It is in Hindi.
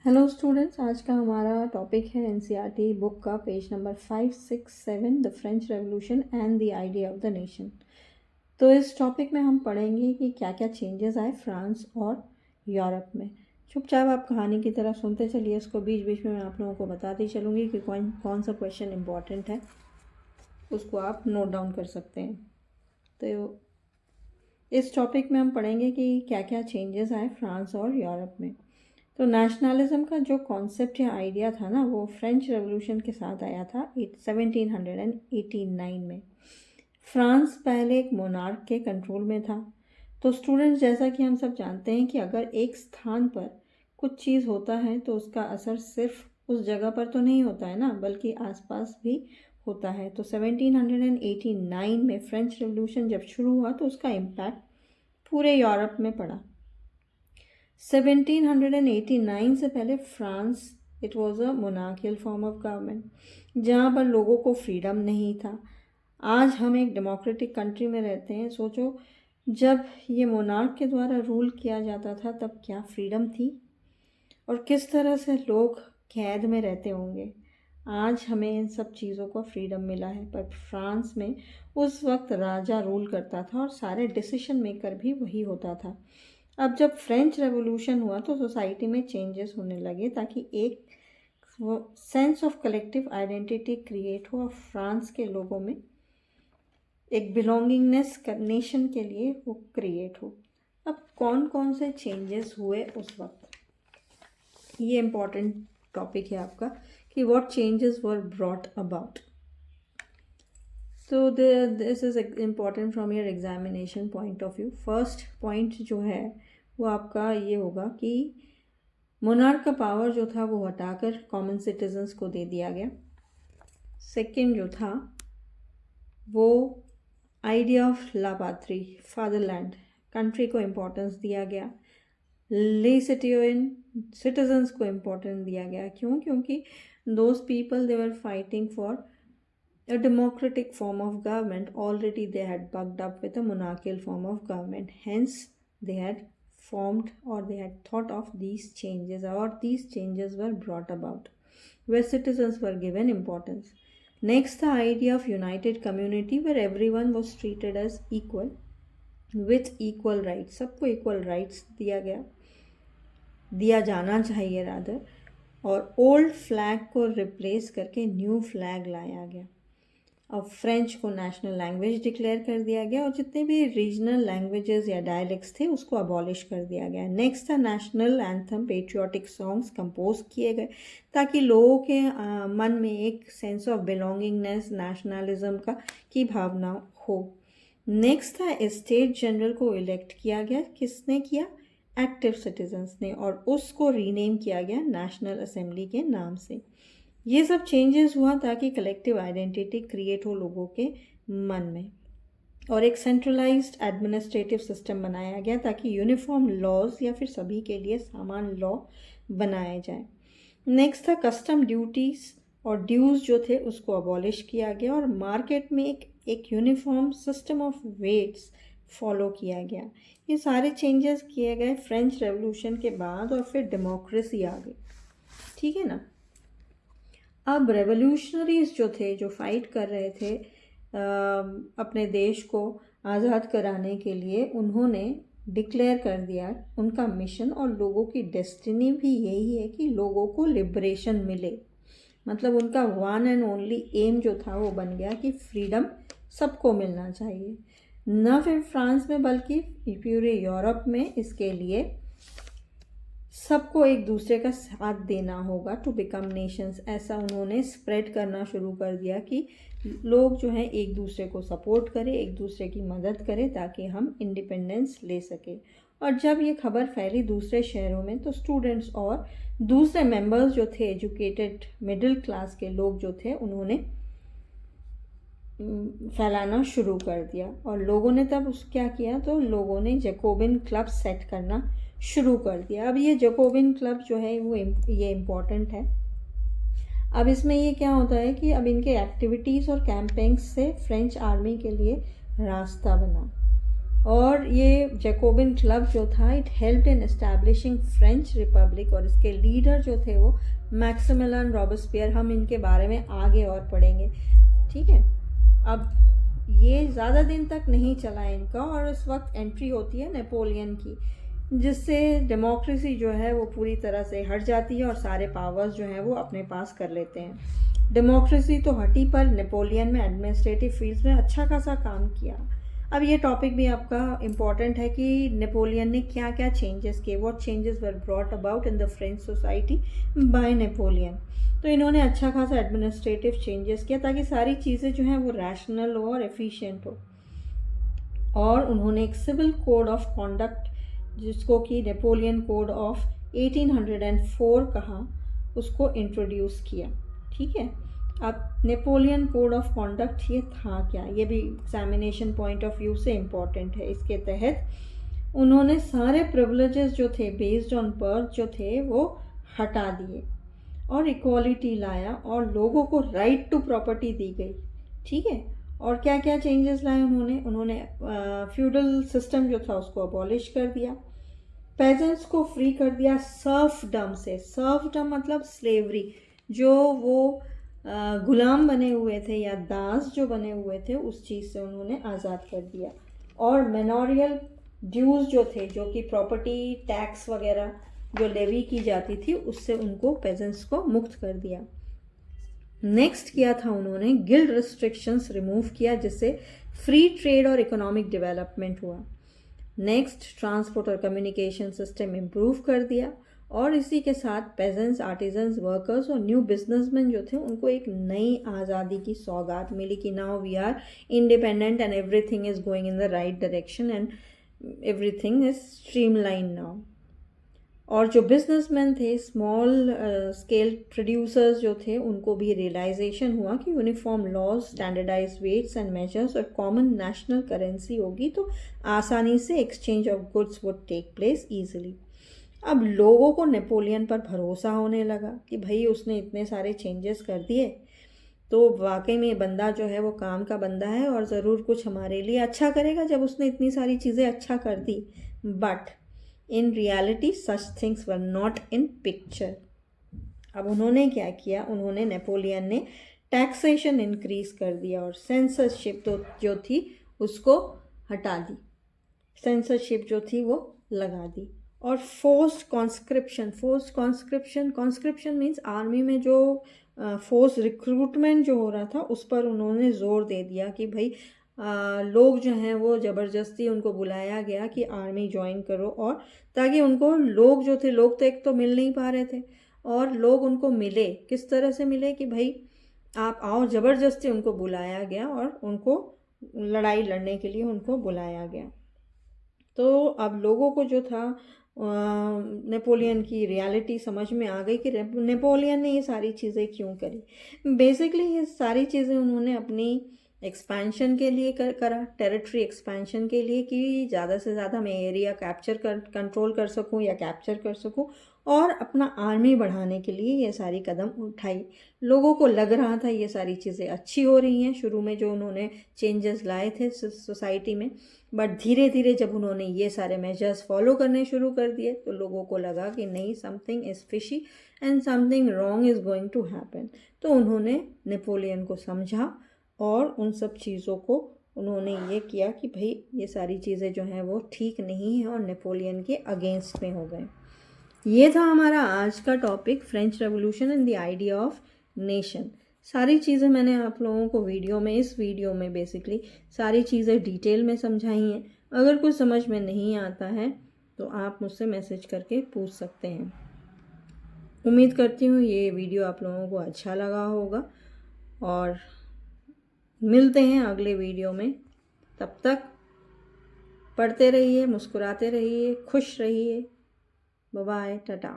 हेलो स्टूडेंट्स, आज का हमारा टॉपिक है एनसीईआरटी बुक का page number 5, 6, 7 the French revolution and the idea of the nation. तो इस टॉपिक में हम पढ़ेंगे कि क्या क्या चेंजेस आए फ्रांस और यूरोप में। चुपचाप आप कहानी की तरह सुनते चलिए, इसको बीच बीच में मैं आप लोगों को बताती चलूँगी कि कौन कौन सा क्वेश्चन इम्पॉर्टेंट है, उसको आप नोट डाउन कर सकते हैं। तो इस टॉपिक में हम पढ़ेंगे कि क्या क्या चेंजेस आए फ्रांस और यूरोप में। तो नेशनलिज्म का जो कॉन्सेप्ट या आइडिया था ना, वो फ्रेंच रेवोल्यूशन के साथ आया था 1789 में। फ्रांस पहले एक मोनार्क के कंट्रोल में था। तो स्टूडेंट्स, जैसा कि हम सब जानते हैं कि अगर एक स्थान पर कुछ चीज़ होता है तो उसका असर सिर्फ उस जगह पर तो नहीं होता है ना, बल्कि आसपास भी होता है। तो 1789 में फ्रेंच रेवोल्यूशन जब शुरू हुआ तो उसका इम्पैक्ट पूरे यूरोप में पड़ा। 1789 से पहले France it was a monarchial form of government, जहाँ पर लोगों को फ्रीडम नहीं था। आज हम एक डेमोक्रेटिक कंट्री में रहते हैं। सोचो, जब ये मोनार्क के द्वारा रूल किया जाता था तब क्या फ्रीडम थी और किस तरह से लोग कैद में रहते होंगे। आज हमें इन सब चीज़ों को फ्रीडम मिला है, पर फ्रांस में उस वक्त राजा रूल करता था और सारे डिसीजन मेकर भी वही होता था। अब जब फ्रेंच रेवोल्यूशन हुआ तो सोसाइटी में चेंजेस होने लगे ताकि एक sense of collective identity create हो और फ्रांस के लोगों में एक बिलोंगिंगनेस नेशन के लिए वो क्रिएट हो। अब कौन कौन से चेंजेस हुए उस वक्त, ये इम्पॉर्टेंट टॉपिक है आपका कि what changes were brought about. तो this is important from your examination point of view. First point जो है वो आपका ये होगा कि मोनार्क का पावर जो था वो हटाकर कॉमन सिटीजन्स को दे दिया गया। सेकंड जो था वो idea of la patrie, fatherland, country को इम्पोर्टेंस दिया गया। ले सिटीजन्स को इम्पोर्टेंस दिया गया। क्यों? क्योंकि those people they were fighting for a democratic form of government. Already they had bucked up with a monarchical form of government, hence they had formed or they had thought of these changes, or these changes were brought about where citizens were given importance. Next, the idea of united community where everyone was treated as equal with equal rights. सबको equal rights दिया जाना चाहिए रादर। और ओल्ड फ्लैग को रिप्लेस करके न्यू फ्लैग लाया गया। अब फ्रेंच को नेशनल लैंग्वेज डिक्लेयर कर दिया गया और जितने भी रीजनल लैंग्वेजेस या डायलेक्ट्स थे उसको अबॉलिश कर दिया गया। नेक्स्ट था national anthem, patriotic songs compose किए गए ताकि लोगों के मन में एक सेंस ऑफ बिलोंगिंगनेस, नेशनलिज्म की भावना हो। नेक्स्ट था स्टेट जनरल को इलेक्ट किया गया। किसने किया? एक्टिव सिटीजन्स ने, और उसको रीनेम किया गया नेशनल असेंबली के नाम से। ये सब चेंजेस हुआ ताकि कलेक्टिव आइडेंटिटी क्रिएट हो लोगों के मन में, और एक सेंट्रलाइज्ड एडमिनिस्ट्रेटिव सिस्टम बनाया गया ताकि यूनिफॉर्म लॉज या फिर सभी के लिए समान लॉ बनाए जाए। नेक्स्ट था कस्टम ड्यूटीज और ड्यूज जो थे उसको अबॉलिश किया गया और मार्केट में एक uniform system of weights follow किया गया। ये सारे चेंजेस किए गए फ्रेंच रेवोल्यूशन के बाद और फिर डेमोक्रेसी आ गई। ठीक है ना। अब रेवोल्यूशनरीज जो थे, जो फाइट कर रहे थे अपने देश को आज़ाद कराने के लिए, उन्होंने डिक्लेयर कर दिया उनका मिशन, और लोगों की डेस्टिनी भी यही है कि लोगों को लिबरेशन मिले। मतलब उनका वन एंड ओनली एम जो था वो बन गया कि फ्रीडम सबको मिलना चाहिए, न फिर फ्रांस में बल्कि पूरे यूरोप में। इसके लिए सबको एक दूसरे का साथ देना होगा टू बिकम नेशंस। ऐसा उन्होंने स्प्रेड करना शुरू कर दिया कि लोग जो हैं एक दूसरे को सपोर्ट करें, एक दूसरे की मदद करें ताकि हम इंडिपेंडेंस ले सकें। और जब ये खबर फैली दूसरे शहरों में तो स्टूडेंट्स और दूसरे मेंबर्स जो थे, एजुकेटेड मिडिल क्लास के लोग जो थे, उन्होंने फैलाना शुरू कर दिया। और लोगों ने तब क्या किया, तो लोगों ने जैकोबिन क्लब सेट करना शुरू कर दिया। अब ये जैकोबिन क्लब जो है वो ये इम्पॉर्टेंट है। अब इसमें ये क्या होता है कि अब इनके एक्टिविटीज़ और कैंपेन्स से फ्रेंच आर्मी के लिए रास्ता बना। और ये जैकोबिन क्लब जो था it helped in establishing French Republic, और इसके लीडर जो थे वो मैक्सिमिलियन रॉबेस्पियर। हम इनके बारे में आगे और पढ़ेंगे, ठीक है। अब ये ज़्यादा दिन तक नहीं चला इनका, और उस वक्त एंट्री होती है नेपोलियन की, जिससे डेमोक्रेसी जो है वो पूरी तरह से हट जाती है और सारे पावर्स जो हैं वो अपने पास कर लेते हैं। डेमोक्रेसी तो हटी, पर नेपोलियन में एडमिनिस्ट्रेटिव फील्ड्स में अच्छा खासा काम किया। अब ये टॉपिक भी आपका इम्पॉर्टेंट है कि नेपोलियन ने क्या क्या चेंजेस किए, what changes were brought about in the French society bye Napoleon. तो इन्होंने अच्छा खासा एडमिनिस्ट्रेटिव चेंजेस किया ताकि सारी चीज़ें जो हैं वो रैशनल हो और एफिशिएंट हो। और उन्होंने एक सिविल कोड ऑफ कॉन्डक्ट, जिसको कि नेपोलियन कोड ऑफ 1804 कहा, उसको इंट्रोड्यूस किया, ठीक है। अब नेपोलियन कोड ऑफ कॉन्डक्ट ये था क्या, ये भी एग्जामिनेशन पॉइंट ऑफ व्यू से इम्पॉर्टेंट है। इसके तहत उन्होंने सारे प्रिविलेजेस जो थे बेस्ड ऑन बर्थ जो थे वो हटा दिए और इक्वालिटी लाया, और लोगों को राइट टू प्रॉपर्टी दी गई, ठीक है। और क्या क्या चेंजेस लाए उन्होंने फ्यूडल सिस्टम जो था उसको अबॉलिश कर दिया, पेजेंट्स को फ्री कर दिया सर्फडम से। सर्फडम मतलब स्लेवरी, जो वो गुलाम बने हुए थे या दास जो बने हुए थे, उस चीज़ से उन्होंने आज़ाद कर दिया। और मेनोरियल ड्यूज जो थे, जो कि प्रॉपर्टी टैक्स वगैरह जो लेवी की जाती थी, उससे उनको पेजेंट्स को मुक्त कर दिया। नेक्स्ट किया था उन्होंने गिल्ड रिस्ट्रिक्शंस रिमूव किया, जिससे फ्री ट्रेड और इकोनॉमिक डेवलपमेंट हुआ। नेक्स्ट ट्रांसपोर्ट और कम्युनिकेशन सिस्टम इम्प्रूव कर दिया, और इसी के साथ पेजेंट्स, आर्टिजन्स, वर्कर्स और न्यू बिजनेसमैन जो थे उनको एक नई आज़ादी की सौगात मिली कि now we are independent and everything is going in the right direction and everything is streamline now. और जो बिजनेसमैन थे, स्मॉल स्केल प्रोड्यूसर्स जो थे, उनको भी रियलाइजेशन हुआ कि uniform laws, standardise weights and measures और कॉमन नेशनल करेंसी होगी तो आसानी से exchange of goods would take place easily. अब लोगों को नेपोलियन पर भरोसा होने लगा कि भाई उसने इतने सारे चेंजेस कर दिए तो वाकई में बंदा जो है वो काम का बंदा है और ज़रूर कुछ हमारे लिए अच्छा करेगा जब उसने इतनी सारी चीज़ें अच्छा कर दी। But in reality such things were not in picture. अब उन्होंने क्या किया, उन्होंने नेपोलियन ने टैक्सेशन इंक्रीज कर दिया और सेंसरशिप तो जो थी उसको हटा दी, सेंसरशिप जो थी वो लगा दी। और फोर्स्ड कॉन्स्क्रिप्शन मीन्स आर्मी में जो फोर्स रिक्रूटमेंट जो हो रहा था उस पर उन्होंने ज़ोर दे दिया कि भाई लोग जो हैं वो ज़बरदस्ती उनको बुलाया गया कि आर्मी ज्वाइन करो, और ताकि उनको लोग जो थे, लोग तो एक तो मिल नहीं पा रहे थे और लोग उनको मिले, किस तरह से मिले कि भाई आप आओ, ज़बरदस्ती उनको बुलाया गया और उनको लड़ाई लड़ने के लिए उनको बुलाया गया। तो अब लोगों को जो था नेपोलियन की रियलिटी समझ में आ गई कि नेपोलियन ने ये सारी चीज़ें क्यों करी। बेसिकली ये सारी चीज़ें उन्होंने अपनी एक्सपेंशन के लिए करा, टेरिटरी एक्सपेंशन के लिए, कि ज़्यादा से ज़्यादा मैं एरिया कंट्रोल कर सकूं या कैप्चर कर सकूं, और अपना आर्मी बढ़ाने के लिए ये सारी कदम उठाई। लोगों को लग रहा था ये सारी चीज़ें अच्छी हो रही हैं शुरू में जो उन्होंने चेंजेस लाए थे सोसाइटी में, बट धीरे धीरे जब उन्होंने ये सारे मेजर्स फॉलो करने शुरू कर दिए तो लोगों को लगा कि नहीं, something is fishy and something wrong is going to happen. तो उन्होंने नेपोलियन को समझा और उन सब चीज़ों को उन्होंने ये किया कि भाई ये सारी चीज़ें जो हैं वो ठीक नहीं है और नेपोलियन के अगेंस्ट में हो गए। ये था हमारा आज का topic, French revolution and the idea of nation. सारी चीज़ें मैंने आप लोगों को इस वीडियो में बेसिकली सारी चीज़ें डिटेल में समझाई हैं। अगर कुछ समझ में नहीं आता है तो आप मुझसे मैसेज करके पूछ सकते हैं। उम्मीद करती हूँ ये वीडियो आप लोगों को अच्छा लगा होगा, और मिलते हैं अगले वीडियो में। तब तक पढ़ते रहिए, मुस्कुराते रहिए, खुश रहिए। Bye bye, Tata.